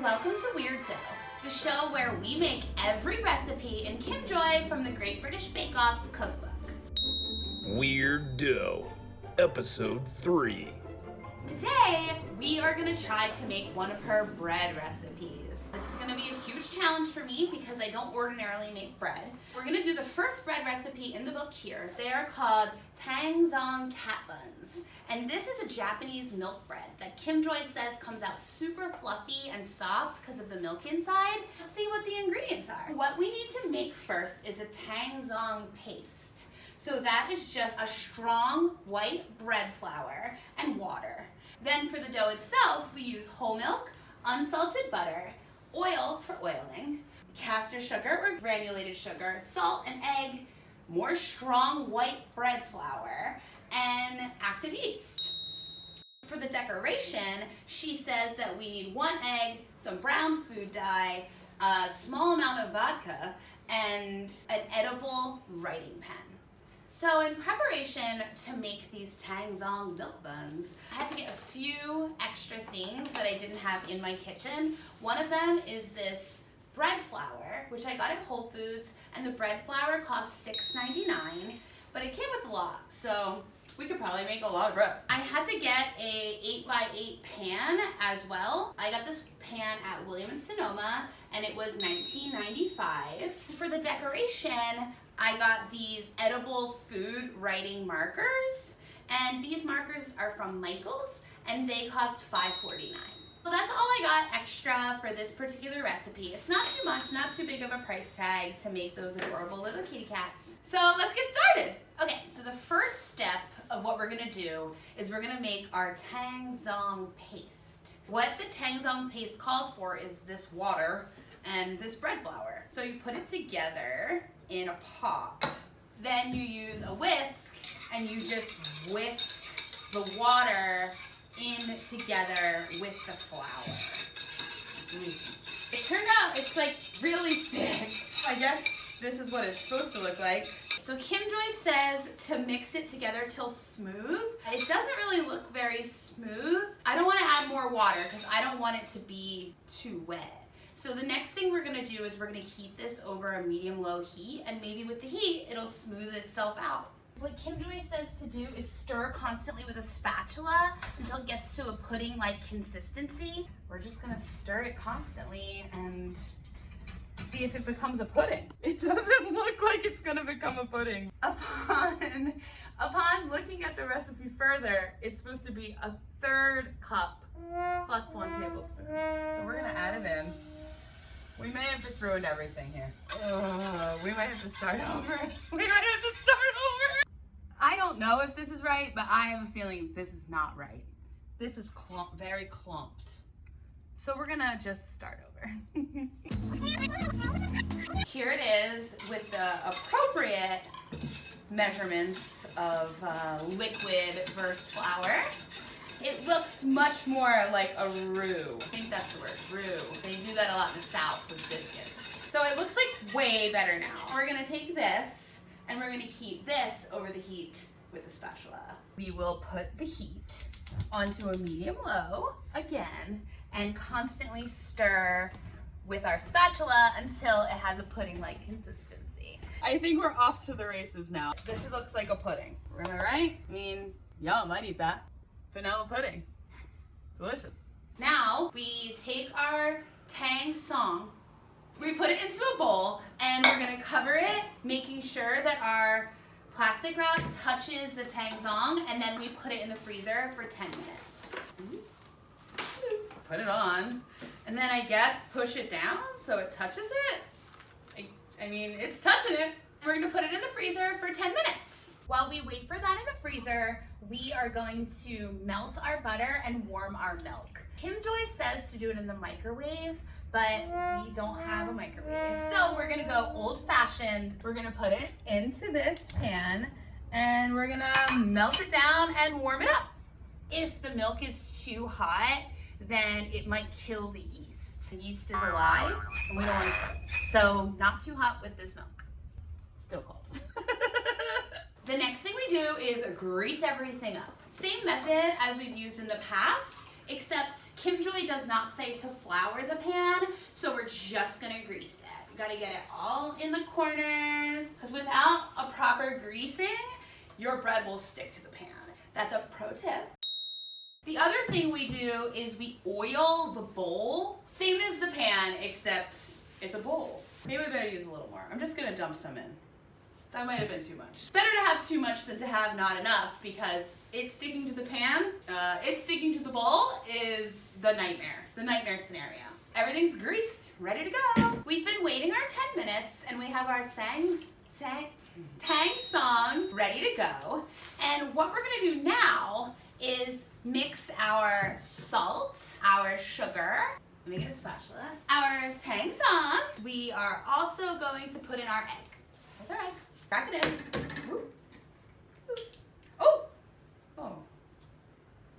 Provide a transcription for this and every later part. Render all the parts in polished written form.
Welcome to Weird Dough, the show where we make every recipe in Kim Joy from the Great British Bake Off's cookbook. Weird Dough, Episode 3. Today, we are going to try to make one of her bread recipes. This is going to be a huge challenge for me because I don't ordinarily make bread. We're going to do the first bread recipe in the book here. They are called Tangzhong Cat Buns. And this is a Japanese milk bread that Kim Joy says comes out super fluffy and soft because of the milk inside. Let's see what the ingredients are. What we need to make first is a Tangzhong paste. So that is just a strong white bread flour and water. Then for the dough itself, we use whole milk, unsalted butter, oil for oiling, caster sugar or granulated sugar, salt and egg, more strong white bread flour, and active yeast. For the decoration, she says that we need 1 egg, some brown food dye, a small amount of vodka, and an edible writing pen. So in preparation to make these Tangzhong milk buns, I had to get a few extra things that I didn't have in my kitchen. One of them is this bread flour, which I got at Whole Foods, and the bread flour cost $6.99, but it came with a lot, so we could probably make a lot of bread. I had to get a 8x8 pan as well. I got this pan at Williams Sonoma, and it was $19.95. For the decoration, I got these edible food writing markers, and these markers are from Michael's, and they cost $5.49. So that's all I got extra for this particular recipe. It's not too much, not too big of a price tag to make those adorable little kitty cats. So let's get started. Okay, so the first step of what we're gonna do is we're gonna make our Tangzhong paste. What the Tangzhong paste calls for is this water and this bread flour. So you put it together in a pot. Then you use a whisk and you just whisk the water in together with the flour. It turned out it's like really thick. I guess this is what it's supposed to look like. So Kim Joy says to mix it together till smooth. It doesn't really look very smooth. I don't want to add more water because I don't want it to be too wet. So the next thing we're gonna do is we're gonna heat this over a medium-low heat, and maybe with the heat, it'll smooth itself out. What Kim Joy says to do is stir constantly with a spatula until it gets to a pudding-like consistency. We're just gonna stir it constantly and see if it becomes a pudding. It doesn't look like it's gonna become a pudding. Upon looking at the recipe further, it's supposed to be a 1/3 cup plus 1 tablespoon. So we're gonna add it in. We may have just ruined everything here. We might have to start over. I don't know if this is right, but I have a feeling this is not right. This is very clumped. So we're gonna just start over. Here it is with the appropriate measurements of liquid versus flour. It looks much more like a roux. I think that's the word, roux. They do that a lot in the South with biscuits. So it looks like way better now. We're gonna take this and we're gonna heat this over the heat with a spatula. We will put the heat onto a medium-low again and constantly stir with our spatula until it has a pudding-like consistency. I think we're off to the races now. This looks like a pudding. Am I right? I mean, yum, I'd eat that. Vanilla pudding. Delicious. Now we take our Tangzhong, we put it into a bowl, and we're gonna cover it, making sure that our plastic wrap touches the Tangzhong, and then we put it in the freezer for 10 minutes. Put it on, and then I guess push it down so it touches it. I mean, it's touching it. We're gonna put it in the freezer for 10 minutes. While we wait for that in the freezer, we are going to melt our butter and warm our milk. Kim Joy says to do it in the microwave, but we don't have a microwave. So we're gonna go old-fashioned. We're gonna put it into this pan and we're gonna melt it down and warm it up. If the milk is too hot, then it might kill the yeast. The yeast is alive and we don't want it. So not too hot with this milk. Still cold. The next thing we do is grease everything up. Same method as we've used in the past. except Kim Joy does not say to flour the pan, so we're just gonna grease it. You gotta get it all in the corners, because without a proper greasing, your bread will stick to the pan. That's a pro tip. The other thing we do is we oil the bowl. Same as the pan, except it's a bowl. Maybe we better use a little more. I'm just gonna dump some in. That might have been too much. Better to have too much than to have not enough, because it's sticking to the pan, it's sticking to the bowl is the nightmare scenario. Everything's greased, ready to go. We've been waiting our 10 minutes and we have our Tangzhong ready to go. And what we're gonna do now is mix our salt, our sugar, let me get a spatula, our Tangzhong. We are also going to put in our egg. There's our egg. Crack it in. Oh! Oh.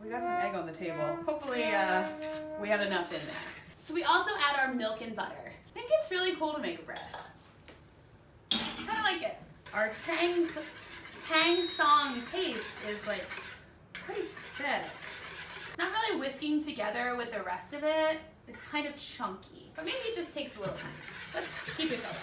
We got some egg on the table. Hopefully we have enough in there. So we also add our milk and butter. I think it's really cool to make a bread. Kind of like it. Our Tangzhong paste is like pretty thick. It's not really whisking together with the rest of it. It's kind of chunky, but maybe it just takes a little time. Let's keep it going.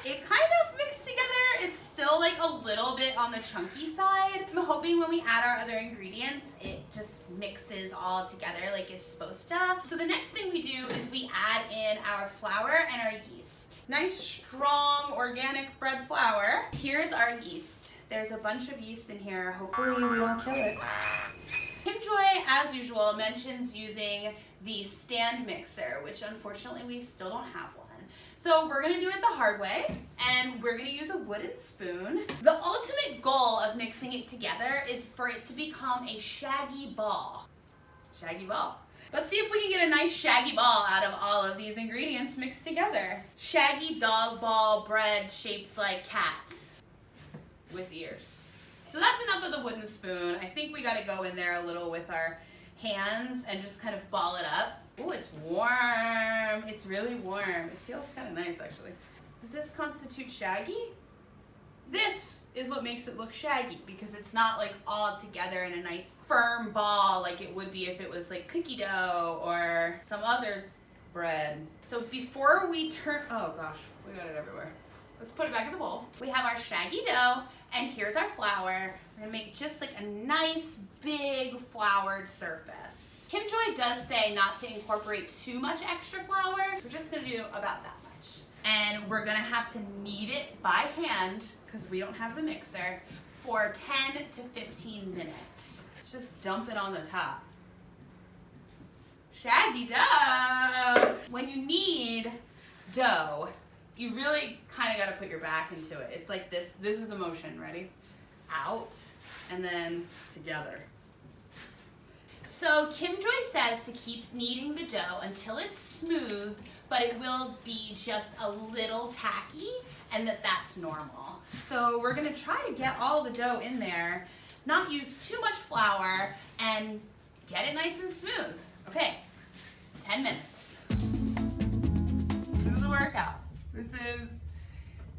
It kind of mixed together. It's still like a little bit on the chunky side. I'm hoping when we add our other ingredients, it just mixes all together like it's supposed to. So the next thing we do is we add in our flour and our yeast. Nice, strong, organic bread flour. Here's our yeast. There's a bunch of yeast in here. Hopefully we don't kill it. Kim Joy, as usual, mentions using the stand mixer, which unfortunately we still don't have one. So we're gonna do it the hard way, and we're gonna use a wooden spoon. The ultimate goal of mixing it together is for it to become a shaggy ball. Shaggy ball. Let's see if we can get a nice shaggy ball out of all of these ingredients mixed together. Shaggy dog ball bread shaped like cats with ears. So that's enough of the wooden spoon. I think we gotta go in there a little with our hands and just kind of ball it up. Oh, it's warm. It's really warm. It feels kind of nice, actually. Does this constitute shaggy? This is what makes it look shaggy, because it's not like all together in a nice firm ball like it would be if it was like cookie dough or some other bread. So before we turn, oh gosh, we got it everywhere. Let's put it back in the bowl. We have our shaggy dough, and here's our flour. We're gonna make just like a nice big floured surface. Kim Joy does say not to incorporate too much extra flour. We're just gonna do about that much. And we're gonna have to knead it by hand, because we don't have the mixer, for 10 to 15 minutes. Let's just dump it on the top. Shaggy dough! When you knead dough, you really kind of got to put your back into it. It's like this. This is the motion. Ready? Out and then together. So Kim Joy says to keep kneading the dough until it's smooth, but it will be just a little tacky, and that's normal. So we're going to try to get all the dough in there, not use too much flour, and get it nice and smooth. Okay, 10 minutes. This is a workout. This is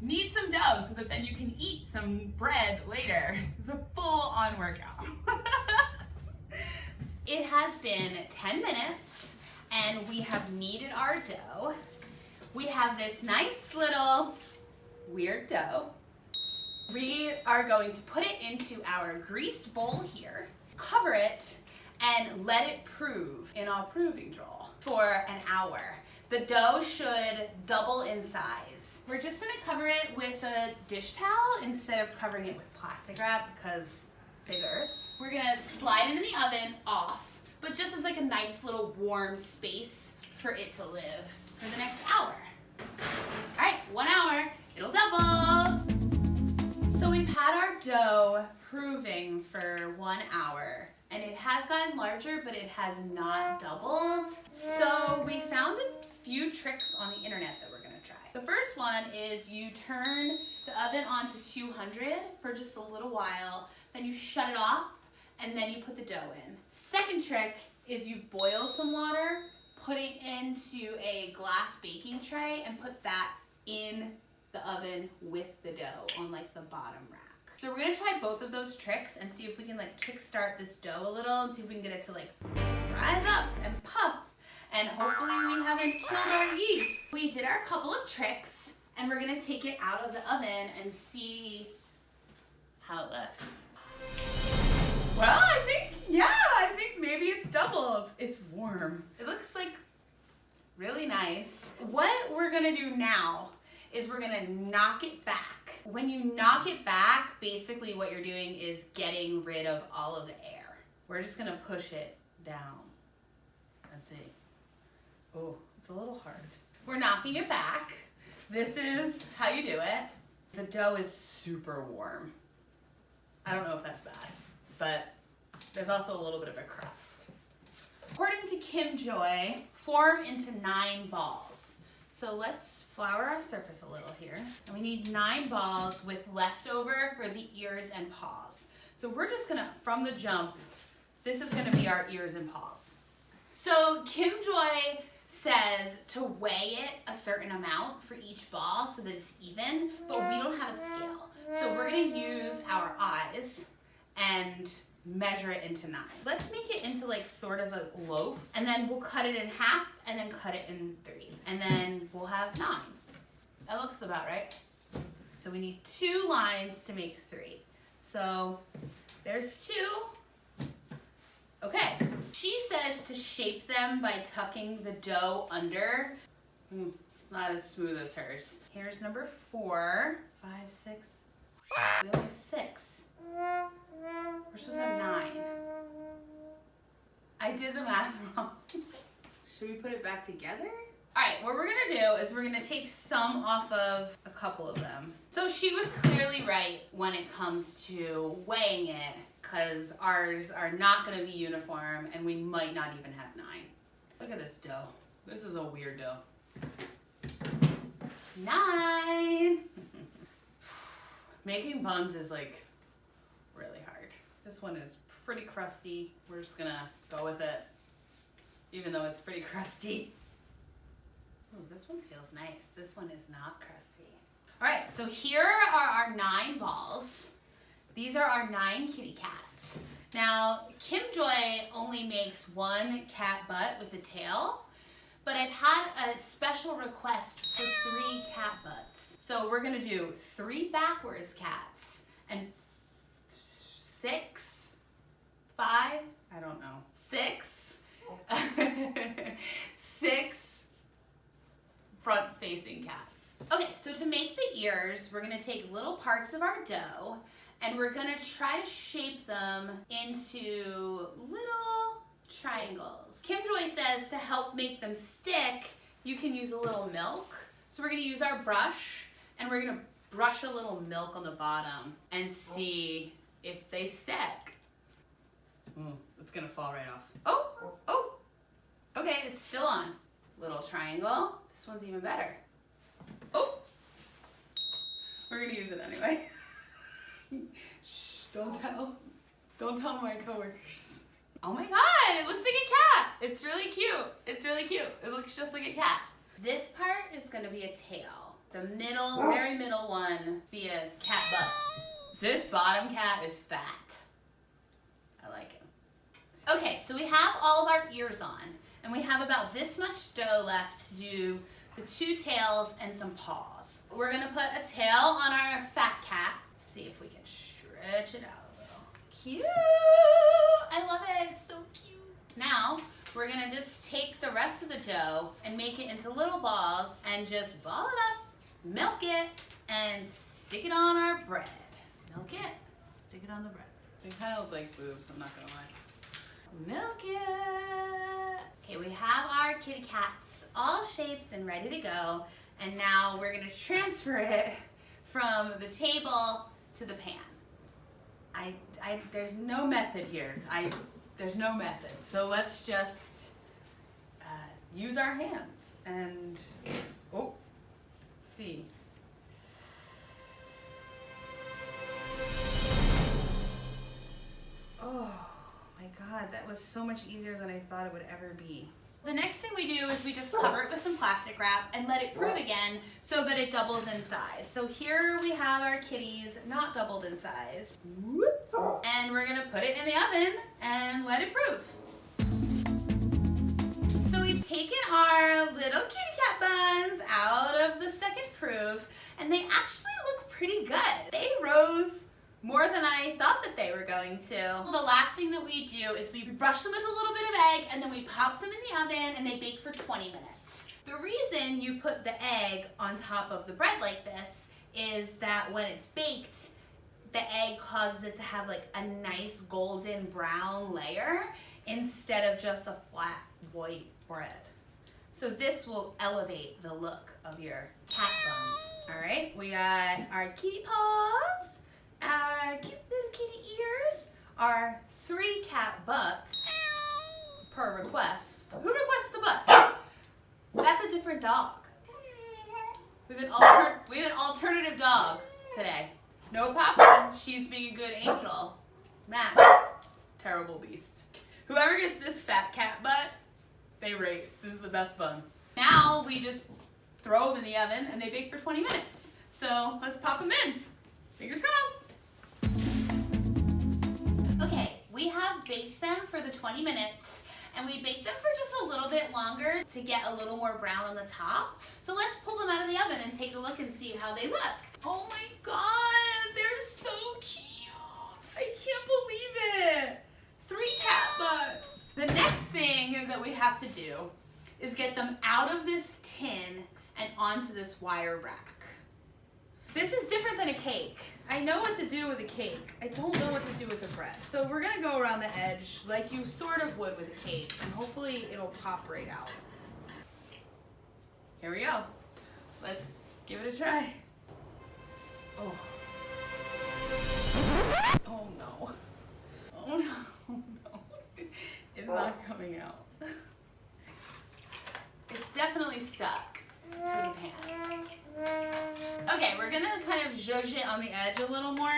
knead some dough so that then you can eat some bread later. It's a full-on workout. It has been 10 minutes and we have kneaded our dough. We have this nice little weird dough. We are going to put it into our greased bowl here, cover it, and let it prove in our proving draw for an hour. The dough should double in size. We're just gonna cover it with a dish towel instead of covering it with plastic wrap, because save the earth. We're gonna slide it in the oven off, but just as like a nice little warm space for it to live for the next hour. All right, 1 hour, it'll double. So we've had our dough proving for 1 hour, and it has gotten larger, but it has not doubled. So we found a few tricks on the internet that we're gonna try. The first one is you turn the oven on to 200 for just a little while, then you shut it off, and then you put the dough in. Second trick is you boil some water, put it into a glass baking tray, and put that in the oven with the dough on like the bottom rack. So we're gonna try both of those tricks and see if we can like kickstart this dough a little and see if we can get it to like rise up and puff. And hopefully we haven't killed our yeast. We did our couple of tricks, and we're gonna take it out of the oven and see how it looks. Well, I think maybe it's doubled. It's warm. It looks like really nice. What we're gonna do now is we're gonna knock it back. When you knock it back, basically what you're doing is getting rid of all of the air. We're just gonna push it down. Let's see. Oh, it's a little hard. We're knocking it back. This is how you do it. The dough is super warm. I don't know if that's bad, but there's also a little bit of a crust. According to Kim Joy, form into 9 balls. So let's flour our surface a little here. And we need 9 balls with leftover for the ears and paws. So we're just gonna, from the jump, this is gonna be our ears and paws. So Kim Joy says to weigh it a certain amount for each ball so that it's even, but we don't have a scale. So we're gonna use our eyes and measure it into 9. Let's make it into like sort of a loaf, and then we'll cut it in half and then cut it in 3. And then we'll have 9. That looks about right. So we need 2 lines to make 3. So there's 2. Okay. She says to shape them by tucking the dough under. It's not as smooth as hers. Here's number 4, 5, 6. We only have 6. We're supposed to have 9. I did the math wrong. Should we put it back together? All right, what we're gonna do is we're gonna take some off of a couple of them. So she was clearly right when it comes to weighing it, because ours are not gonna be uniform and we might not even have 9. Look at this dough. This is a weird dough. 9. Making buns is like really hard. This one is pretty crusty. We're just gonna go with it, even though it's pretty crusty. Ooh, this one feels nice. This one is not crusty. All right, so here are our 9 balls. These are our 9 kitty cats. Now, Kim Joy only makes 1 cat butt with a tail, but I've had a special request for 3 cat butts. So we're gonna do 3 backwards cats and 6, 5, I don't know, 6, 6 front-facing cats. Okay, so to make the ears, we're gonna take little parts of our dough and we're gonna try to shape them into little triangles. Kim Joy says to help make them stick, you can use a little milk. So we're gonna use our brush and we're gonna brush a little milk on the bottom and see if they stick. It's gonna fall right off. Oh, okay, it's still on. Little triangle. This one's even better. Oh, we're gonna use it anyway. Shh, don't tell. Don't tell my coworkers. Oh my God, it looks like a cat. It's really cute. It's really cute. It looks just like a cat. This part is gonna be a tail. The middle, very middle one, be a cat butt. This bottom cat is fat. I like it. Okay, so we have all of our ears on, and we have about this much dough left to do the 2 tails and some paws. We're gonna put a tail on our fat cat. Let's see if we can stretch it out a little. Cute! I love it, it's so cute. Now, we're gonna just take the rest of the dough and make it into little balls and just ball it up, milk it, and stick it on our bread. Milk it, stick it on the bread. They kind of look like boobs, I'm not gonna lie. Milk it. Okay, we have our kitty cats all shaped and ready to go. And now we're gonna transfer it from the table to the pan. There's no method here. There's no method. So let's just use our hands and, see. Oh my God, that was so much easier than I thought it would ever be. The next thing we do is we just cover it with some plastic wrap and let it prove again so that it doubles in size. So here we have our kitties not doubled in size. And we're gonna put it in the oven and let it prove. taken our little kitty cat buns out of the second proof, and they actually look pretty good. They rose more than I thought that they were going to. The last thing that we do is we brush them with a little bit of egg, and then we pop them in the oven and they bake for 20 minutes. The reason you put the egg on top of the bread like this is that when it's baked, the egg causes it to have like a nice golden brown layer instead of just a flat white bread. So this will elevate the look of your cat buns. All right, we got our kitty paws, our cute little kitty ears, our 3 cat butts per request. Who requests the butt? That's a different dog. We have an alternative dog today. No Papa, she's being a good angel. Max, terrible beast. Whoever gets this fat cat butt, they rate. This is the best bun. Now we just throw them in the oven and they bake for 20 minutes. So let's pop them in. Fingers crossed. Okay, we have baked them for the 20 minutes and we baked them for just a little bit longer to get a little more brown on the top. So let's pull them out of the oven and take a look and see how they look. Oh my God, they're so cute. I can't believe it. 3 cat butts. The next thing that we have to do is get them out of this tin and onto this wire rack. This is different than a cake. I know what to do with a cake. I don't know what to do with the bread. So we're gonna go around the edge like you sort of would with a cake, and hopefully it'll pop right out. Here we go. Let's give it a try. Oh. Oh no. Oh no. Oh no. It's not coming out. It's definitely stuck to the pan. Okay, we're gonna kind of zhuzh it on the edge a little more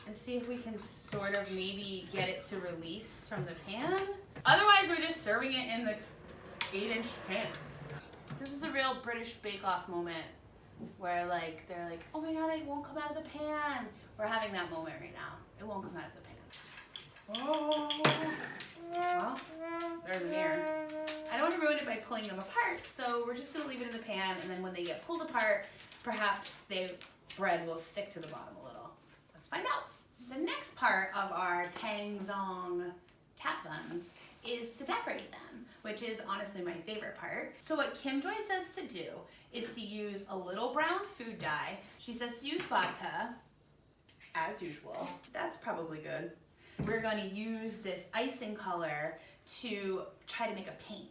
and see if we can sort of maybe get it to release from the pan. Otherwise, we're just serving it in the 8-inch pan. This is a real British Bake Off moment where like they're like, oh my God, it won't come out of the pan. We're having that moment right now. It won't come out of the pan. Oh. Well, there's a mirror. I don't want to ruin it by pulling them apart, so we're just going to leave it in the pan, and then when they get pulled apart, perhaps the bread will stick to the bottom a little. Let's find out. The next part of our Tangzhong Cat Buns is to decorate them, which is honestly my favorite part. So what Kim Joy says to do is to use a little brown food dye. She says to use vodka, as usual. That's probably good. We're going to use this icing color to try to make a paint.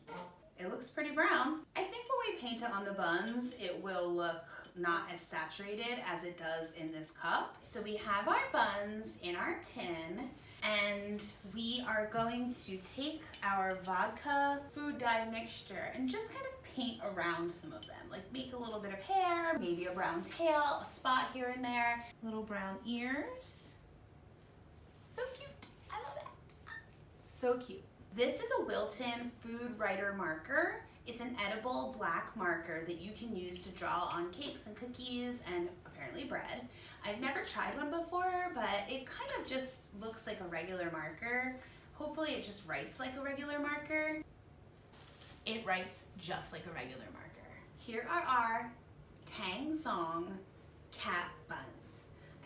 It looks pretty brown. I think when we paint it on the buns, it will look not as saturated as it does in this cup. So we have our buns in our tin, and we are going to take our vodka food dye mixture and just kind of paint around some of them. Like make a little bit of hair, maybe a brown tail, a spot here and there, little brown ears. So cute. I love it. So cute. This is a Wilton Food Writer marker. It's an edible black marker that you can use to draw on cakes and cookies and apparently bread. I've never tried one before, but it kind of just looks like a regular marker. Hopefully it just writes like a regular marker. It writes just like a regular marker. Here are our Tangzhong Cat Buns.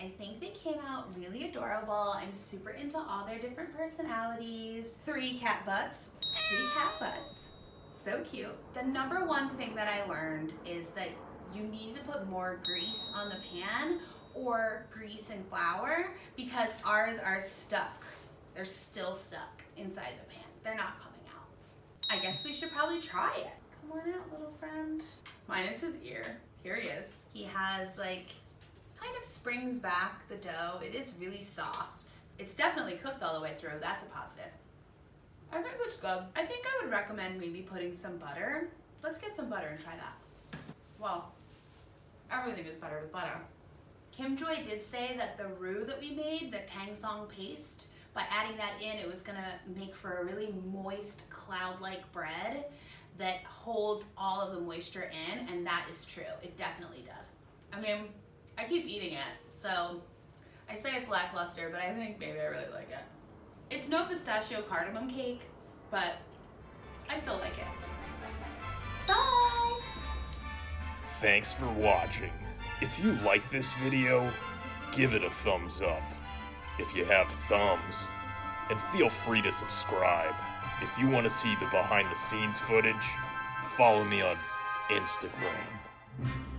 I think they came out really adorable. I'm super into all their different personalities. 3 cat butts, 3 cat butts. So cute. The number one thing that I learned is that you need to put more grease on the pan or grease and flour because ours are stuck. They're still stuck inside the pan. They're not coming out. I guess we should probably try it. Come on out, little friend. Minus his ear. Here he is. He has like kind of springs back the dough. It is really soft. It's definitely cooked all the way through. That's a positive. I think it's good. I think I would recommend maybe putting some butter. Let's get some butter and try that. Well, everything is better with butter. Kim Joy did say that the roux that we made, the Tangzhong paste, by adding that in, it was gonna make for a really moist, cloud-like bread that holds all of the moisture in, and that is true. It definitely does. I mean, I keep eating it, so I say it's lackluster, but I think maybe I really like it. It's no pistachio cardamom cake, but I still like it. Thanks for watching. If you like this video, give it a thumbs up. If you have thumbs, and feel free to subscribe. If you want to see the behind the scenes footage, follow me on Instagram.